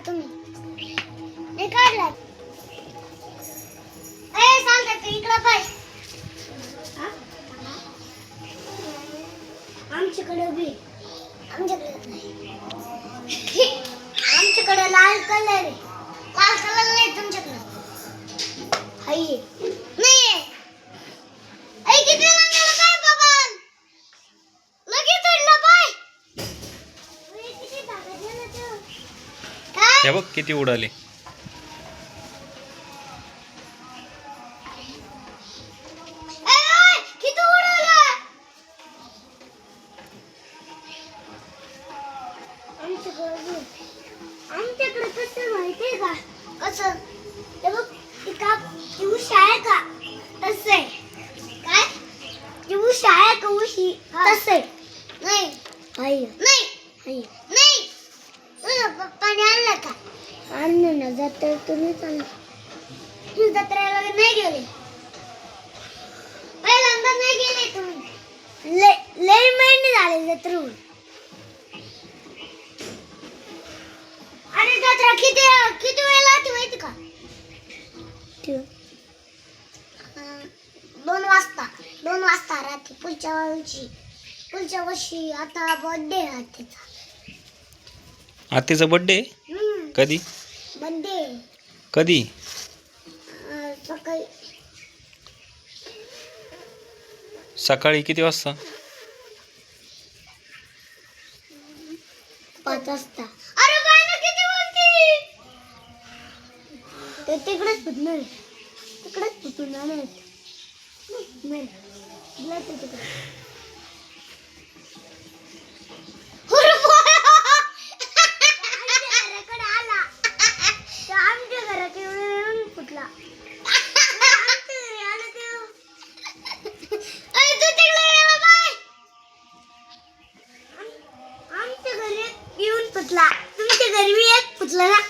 तुम्ही हे काढला ए चालतं ते इकडं पाय आमच्याकडे लाल कलर आहे लाल कलर नाही तुमच्याकडे हाय नाही ऐ किती रंगाला काय बाबा लगेच उडला पाय किती टाकायचं ना काय हे बघ किती उडाले. आमच्याकडे कसं माहितीये का कसं ते बघ ती उशी आहे का तसं आहे काय ती उशी आहे का उशी तसं आहे नाही नाही नाही नाही पप्पाने आणलं का आणलं ना जत्रा तुम्हीच आणलं तू जत्रेला नाही गेले पहिल्यांदा नाही गेले तुम्ही लय महिने झाले जत्रेहून अरे जत्रा किती वेळेला होती माहिती का 2 वाजता रात्री पुढच्या वर्षी आता बर्थडे आहे आत्याचा बर्थडे कधी बर्थडे कधी सकाळी सकाळी किती वाजता 5 वाजता अरे बायना किती बोलती ते तिकडेच पुतणार नाही तिकडे आमच्या घरात येऊन फुटला आमच्या घरी येऊन फुटला तुमच्या घरी एक फुटला ना